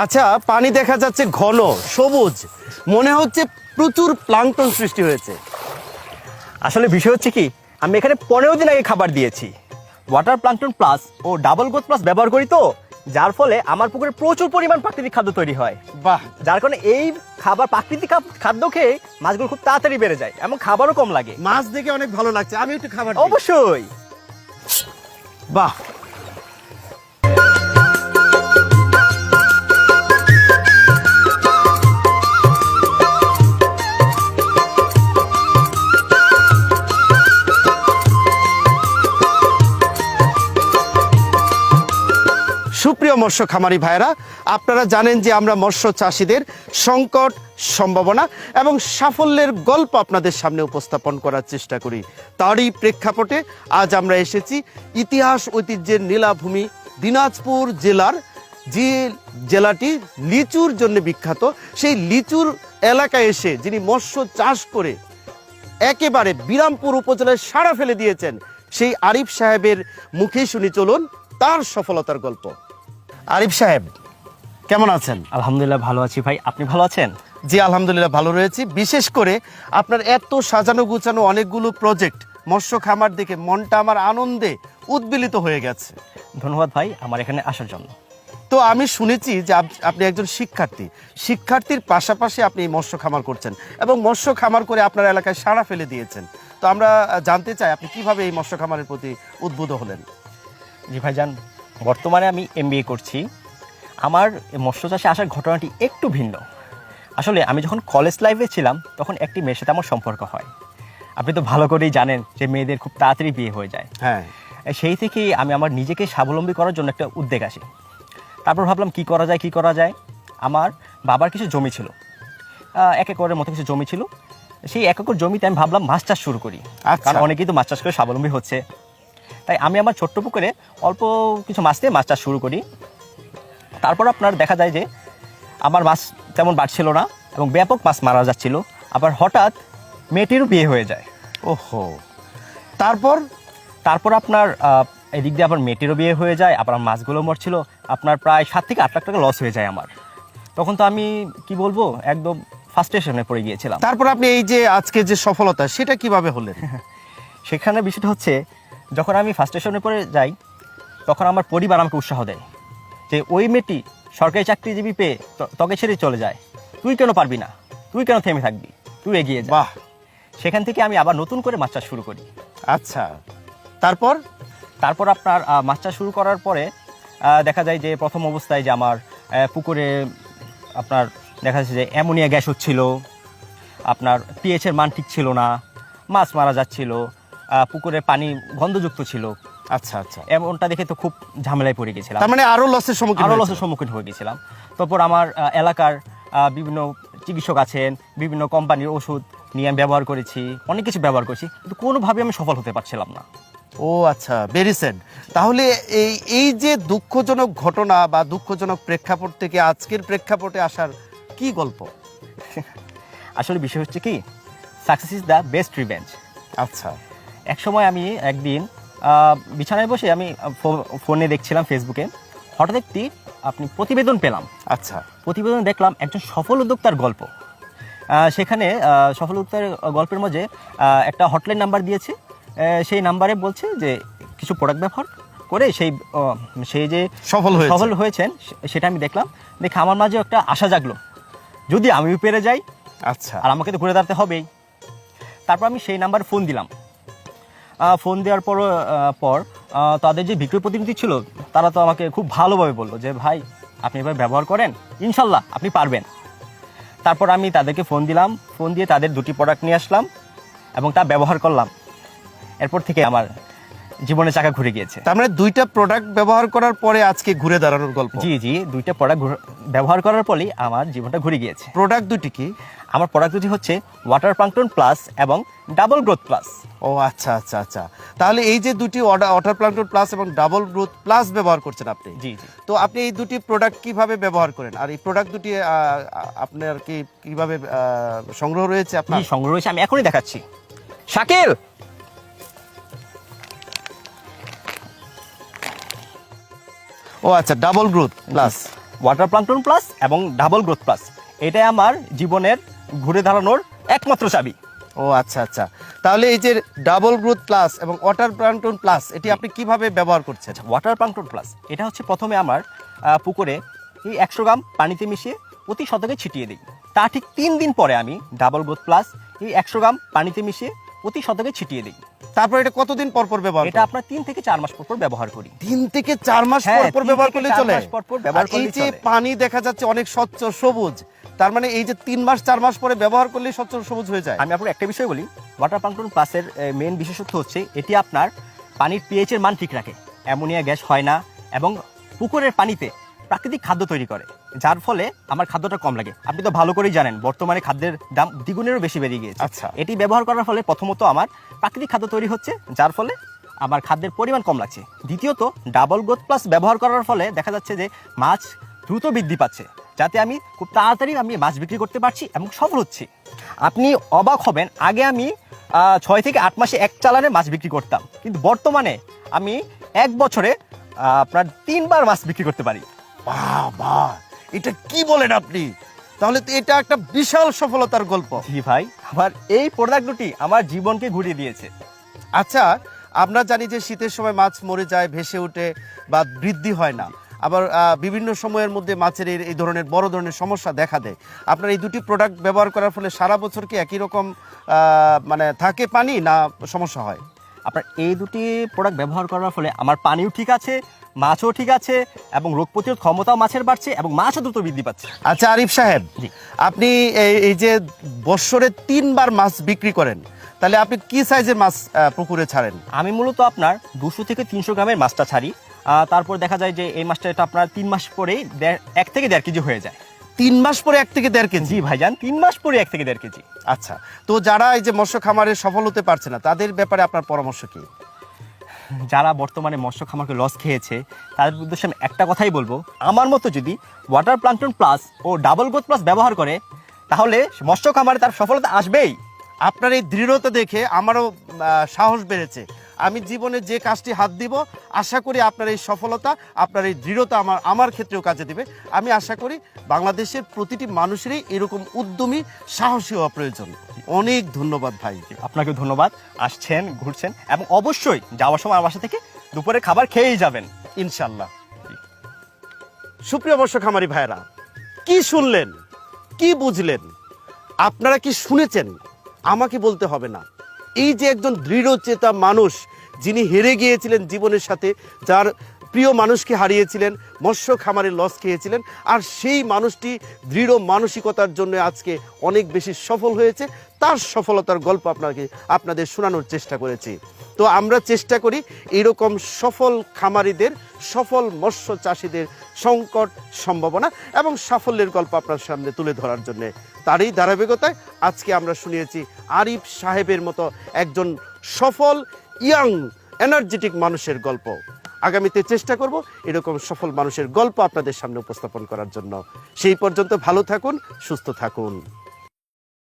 আচ্ছা, পানি দেখা যাচ্ছে ঘন সবুজ, মনে হচ্ছে প্রচুর প্লাঙ্কটন সৃষ্টি হয়েছে। আসলে বিষয় হচ্ছে কি, আমি এখানে 15 দিন আগে খাবার দিয়েছি। Water plankton plus O double growth plus ব্যবহার করি, তো যার ফলে আমার পুকুরে প্রচুর পরিমাণ প্রাকৃতিক খাদ্য তৈরি হয়। বাহ, যার কারণে এই খাবার প্রাকৃতিক খাদ্য খেয়ে মাছগুলো খুব তাড়াতাড়ি বেড়ে যায় এবং খাবারও কম লাগে। মাছ দেখে অনেক ভালো লাগছে, আমি একটু খাবার দিই। অবশ্যই। বাহ, সুপ্রিয় মৎস্য খামারি ভাইরা, আপনারা জানেন যে আমরা মৎস্য চাষিদের সংকট, সম্ভাবনা এবং সাফল্যের গল্প আপনাদের সামনে উপস্থাপন করার চেষ্টা করি। তারই প্রেক্ষাপটে আজ আমরা এসেছি ইতিহাস ঐতিহ্যের নীলাভূমি দিনাজপুর জেলার, যে জেলাটি লিচুর জন্য বিখ্যাত, সেই লিচুর এলাকায় এসে যিনি মৎস্য চাষ করে একেবারে বিরামপুর উপজেলায় সাড়া ফেলে দিয়েছেন, সেই আরিফ সাহেবের মুখেই শুনি চলুন তার সফলতার গল্প। আরিফ সাহেব, কেমন আছেন? আলহামদুলিল্লাহ ভালো আছি ভাই, আপনি ভালো আছেন? জি আলহামদুলিল্লাহ ভালো রয়েছি। বিশেষ করে আপনার এত সাজানো গুছানো অনেকগুলো প্রজেক্ট, মৎস্য খামার দেখে মনটা আমার আনন্দে উদ্বেলিত হয়ে গেছে। ধন্যবাদ ভাই আমার এখানে আসার জন্য। তো আমি শুনেছি যে আপনি একজন শিক্ষার্থীর পাশাপাশি আপনি এই মৎস্য খামার করছেন এবং মৎস্য খামার করে আপনার এলাকায় সাড়া ফেলে দিয়েছেন। তো আমরা জানতে চাই আপনি কিভাবে এই মৎস্য খামারের প্রতি উদ্বুদ্ধ হলেন? জি ভাইজান, বর্তমানে আমি MBA করছি। আমার মৎস্য চাষে আসার ঘটনাটি একটু ভিন্ন। আসলে আমি যখন কলেজ লাইফে ছিলাম তখন একটি মেয়ের সাথে আমার সম্পর্ক হয়। আপনি তো ভালো করেই জানেন যে মেয়েদের খুব তাড়াতাড়ি বিয়ে হয়ে যায়। হ্যাঁ, সেই থেকেই আমি আমার নিজেকে স্বাবলম্বী করার জন্য একটা উদ্যোগ আসি। তারপর ভাবলাম কি করা যায়। আমার বাবার কিছু জমি ছিল, 1 একরের মতো কিছু জমি ছিল। সেই 1 একর জমিতে আমি ভাবলাম মাছ চাষ শুরু করি, কারণ অনেকেই তো মাছ চাষ করে স্বাবলম্বী হচ্ছে। তাই আমি আমার ছোট্ট পুকুরে অল্প কিছু মাছ দিয়ে মাছ চাষ শুরু করি। তারপর আপনার দেখা যায় যে আমার মাছ তেমন বাড়ছিল না এবং ব্যাপক মাছ মারা যাচ্ছিল। আবার হঠাৎ মেয়েটিরও বিয়ে হয়ে যায়। ওহো, তারপর আপনার এদিক দিয়ে আবার মেয়েটিরও বিয়ে হয়ে যায়, আবার মাছগুলো মরছিল। আপনার প্রায় 7 থেকে 8 লাখ টাকা লস হয়ে যায় আমার। তখন তো আমি কি বলবো, একদম ফার্স্ট্রেশনে পড়ে গিয়েছিলাম। তারপর আপনি এই যে আজকে যে সফলতা, সেটা কিভাবে হলেন? সেখানে বিষয়টা হচ্ছে, যখন আমি ফার্স্ট্রেশনে পড়ে যাই তখন আমার পরিবার আমাকে উৎসাহ দেয় যে ওই মেয়েটি সরকারি চাকরিজীবী পেয়ে তোকে ছেড়ে চলে যায়, তুই কেন পারবি না, তুই কেন থেমে থাকবি, তুই এগিয়ে যা। বাহ, সেখান থেকে আমি আবার নতুন করে মাছ চাষ শুরু করি। আচ্ছা, তারপর আপনার মাছ চাষ শুরু করার পরে দেখা যায় যে প্রথম অবস্থায় যে আমার পুকুরে আপনার দেখা যাচ্ছে যে অ্যামোনিয়া গ্যাস হচ্ছিল, আপনার পিএইচের মান ঠিক ছিল না, মাছ মারা যাচ্ছিল, পুকুরে পানি গন্ধযুক্ত ছিল। আচ্ছা আচ্ছা, এমনটা দেখে তো খুব ঝামেলায় পড়ে গেছিলাম। তার মানে আরো লসের সম্মুখীন হয়ে গেছিলাম। তারপর আমার এলাকার বিভিন্ন চিকিৎসক আছেন, বিভিন্ন কোম্পানির ওষুধ নিয়ে আমি ব্যবহার করেছি, অনেক কিছু ব্যবহার করেছি, কিন্তু কোনোভাবে আমি সফল হতে পারছিলাম না। ও আচ্ছা, ভেরি স্যাড। তাহলে এই যে দুঃখজনক ঘটনা বা দুঃখজনক প্রেক্ষাপট থেকে আজকের প্রেক্ষাপটে আসার কি গল্প? আসলে বিষয় হচ্ছে কি, success is the best revenge. আচ্ছা, এক সময় আমি একদিন বিছানায় বসে আমি ফোনে দেখছিলাম ফেসবুকে, হঠাৎ একটি প্রতিবেদন পেলাম। আচ্ছা, প্রতিবেদন দেখলাম একজন সফল উদ্যোক্তার গল্প। সেখানে সফল উদ্যোক্তার গল্পের মধ্যে একটা হটলাইন নাম্বার দিয়েছে। সেই নাম্বারে বলছে যে কিছু প্রোডাক্ট ব্যবহার করে সেই যে সফল হয়েছেন সেটা আমি দেখলাম। দেখে আমার মাঝে একটা আশা জাগলো, যদি আমিও পেরে যাই। আচ্ছা, আর আমাকে তো ঘুরে দাঁড়াতে হবেই। তারপর আমি সেই নাম্বার ফোন দিলাম। ফোন দেওয়ার পর তাদের যে বিক্রয় প্রতিনিধি ছিল তারা তো আমাকে খুব ভালোভাবে বললো যে ভাই আপনি এবার ব্যবহার করেন, ইনশাল্লাহ আপনি পারবেন। তারপর আমি তাদেরকে ফোন দিলাম, ফোন দিয়ে তাদের 2টি প্রোডাক্ট নিয়ে আসলাম এবং তা ব্যবহার করলাম। এরপর থেকে আমার জীবনের চাকা ঘুরে গিয়েছে। তার মানে 2টা প্রোডাক্ট ব্যবহার করার পরে আজকে ঘুরে দাঁড়ানোর গল্প। জি, 2টা প্রোডাক্ট ব্যবহার করার পরেই আমার জীবনটা ঘুরে গিয়েছে। প্রোডাক্ট 2টি কি? আমার প্রোডাক্ট 2টি হচ্ছে ওয়াটার প্লাঙ্কটন প্লাস এবং ডাবল গ্রোথ প্লাস। ও আচ্ছা আচ্ছা আচ্ছা, তাহলে এই যে 2টি ওয়াটার প্লাঙ্কটন প্লাস এবং ডাবল গ্রোথ প্লাস ব্যবহার করছেন আপনি। জি, তো আপনি এই 2টি প্রোডাক্ট কিভাবে ব্যবহার করেন, আর এই প্রোডাক্ট 2টি আপনার কিভাবে সংগ্রহ রয়েছে আপনার? সংগ্রহ রয়েছে, আমি এখনই দেখাচ্ছি। শাকিল, ও আচ্ছা, double growth plus. Water plankton plus এবং ডাবল গ্রোথ প্লাস, এটাই আমার জীবনের ঘুরে দাঁড়ানোর একমাত্র চাবি। ও আচ্ছা আচ্ছা, তাহলে এই যে ডাবল গ্রোথ প্লাস এবং ওয়াটার প্লাঙ্কটন প্লাস এটি আপনি কিভাবে ব্যবহার করছেন? ওয়াটার প্লাঙ্কটন প্লাস এটা হচ্ছে প্রথমে আমার পুকুরে এই 100 গ্রাম পানিতে মিশিয়ে প্রতি শতকে ছিটিয়ে দিই। তা ঠিক 3 দিন পরে আমি ডাবল গ্রোথ প্লাস এই 100 গ্রাম পানিতে মিশিয়ে প্রতি শতকে ছিটিয়ে দিই। তারপর এটা কতদিন পর পর ব্যবহার এটা আপনার 3 থেকে 4 মাস পর পর ব্যবহার করি। 3 থেকে 4 মাস হ্যাঁ, পর পর 3 ব্যবহার থেকে করলে 4 চলে? মাস পর পর ব্যবহার আর এই করলেই যে চলে। পানি দেখা যাচ্ছে অনেক স্বচ্ছ সবুজ, তার মানে এই যে 3 মাস 4 মাস পরে ব্যবহার করলে স্বচ্ছ সবুজ হয়ে যায়? আমি আপনাকে একটা বিষয় বলি, ওয়াটার প্লাঙ্কটন প্লাসের মেইন বিশেষত্ব হচ্ছে এটি আপনার পানির পিএইচ এর মান ঠিক রাখে, অ্যামোনিয়া গ্যাস হয় না এবং পুকুরের পানিতে প্রাকৃতিক খাদ্য তৈরি করে, যার ফলে আমার খাদ্যটা কম লাগে। আপনি তো ভালো করেই জানেন বর্তমানে খাদ্যের দাম দ্বিগুণেরও বেশি বেড়ে গিয়েছে। আচ্ছা। এটি ব্যবহার করার ফলে প্রথমত আমার প্রাকৃতিক খাদ্য তৈরি হচ্ছে, যার ফলে আমার খাদ্যের পরিমাণ কম লাগছে। দ্বিতীয়ত ডাবল গ্রোথ প্লাস ব্যবহার করার ফলে দেখা যাচ্ছে যে মাছ দ্রুত বৃদ্ধি পাচ্ছে, যাতে আমি খুব তাড়াতাড়ি মাছ বিক্রি করতে পারছি এবং সফল হচ্ছি। আপনি অবাক হবেন, আগে আমি 6 থেকে 8 মাসে এক চালানে মাছ বিক্রি করতাম, কিন্তু বর্তমানে আমি 1 বছরে আপনার 3 বার মাছ বিক্রি করতে পারি। বাহ বাহ, এটা কি বলেন আপনি? তাহলে তো এটা একটা বিশাল সফলতার গল্প। জি ভাই, আমার এই প্রোডাক্ট দুটি আমার জীবনকে ঘুরিয়ে দিয়েছে। আচ্ছা, আমরা জানি যে শীতের সময় মাছ মরে যায়, ভেসে ওঠে বা বৃদ্ধি হয় না, আবার বিভিন্ন সময়ের মধ্যে মাছের এই ধরনের বড় ধরনের সমস্যা দেখা দেয়। আপনার এই দুটি প্রোডাক্ট ব্যবহার করার ফলে সারা বছর কি একই রকম মানে থাকে পানি, না সমস্যা হয়? আপনার এই দুটি প্রোডাক্ট ব্যবহার করার ফলে আমার পানিও ঠিক আছে, মাছও ঠিক আছে এবং রোগ প্রতিরোধ ক্ষমতাও মাছের বাড়ছে এবং মাছও দ্রুত বৃদ্ধি পাচ্ছে। আচ্ছা আরিফ সাহেব, জি। আপনি এই যে বছরে 3 বার মাছ বিক্রি করেন, তাহলে আপনি কি সাইজের মাছ পুকুরে ছাড়েন? আমি মূলত আপনার 200 থেকে 300 গ্রামের মাছটা ছাড়ি। তারপর দেখা যায় যে এই মাছটা এটা আপনার 3 মাস পরেই 1 থেকে 1.5 কেজি হয়ে যায়। 3 মাস পরে 1 থেকে 1.5 কেজি? জি ভাইজান, 3 মাস পরে 1 থেকে 1.5 কেজি। আচ্ছা, তো যারা এই যে মৎস্য খামারে সফল হতে পারছে না, তাদের ব্যাপারে আপনার পরামর্শ কি? যারা বর্তমানে মৎস্য খামারকে লস খেয়েছে তাদের উদ্দেশ্যে আমি একটা কথাই বলবো, আমার মতো যদি water plankton plus O double growth plus ব্যবহার করে, তাহলে মৎস্য খামারে তার সফলতা আসবেই। আপনার এই দৃঢ়তা দেখে আমারও সাহস বেড়েছে। আমি জীবনে যে কাজটি হাত দিব, আশা করি আপনার এই সফলতা, আপনার এই দৃঢ়তা আমার ক্ষেত্রেও কাজে দিবে। আমি আশা করি বাংলাদেশের প্রতিটি মানুষেরই এরকম উদ্যমী সাহসী হওয়া প্রয়োজন। অনেক ধন্যবাদ ভাই। আপনাকে ধন্যবাদ, আসছেন, ঘুরছেন এবং অবশ্যই যাওয়ার সময় আমার বাসা থেকে দুপুরে খাবার খেয়েই যাবেন ইনশাল্লাহ। সুপ্রিয় মৎস্য খামারি ভাইরা, কি শুনলেন, কি বুঝলেন? আপনারা কি শুনেছেন? আমাকে বলতে হবে না। এই যে একজন দৃঢ়চেতা মানুষ, যিনি হেরে গিয়েছিলেন জীবনের সাথে, যার প্রিয় মানুষকে হারিয়েছিলেন, মৎস্য খামারে লস খেয়েছিলেন, আর সেই মানুষটি দৃঢ় মানসিকতার জন্য আজকে অনেক বেশি সফল হয়েছে, তার সফলতার গল্প আপনাদের শোনানোর চেষ্টা করেছি। তো আমরা চেষ্টা করি এরকম সফল খামারিদের, সফল মৎস্য চাষিদের সংকট, সম্ভাবনা এবং সাফল্যের গল্প আপনার সামনে তুলে ধরার জন্য। তারই ধারাবাহিকতায় আজকে আমরা শুনিয়েছি আরিফ সাহেবের মতো একজন সফল ইয়াং এনার্জেটিক মানুষের গল্প। আগামীতে চেষ্টা করব এরকম সফল মানুষের গল্প আপনাদের সামনে উপস্থাপন করার জন্য। সেই পর্যন্ত ভালো থাকুন, সুস্থ থাকুন।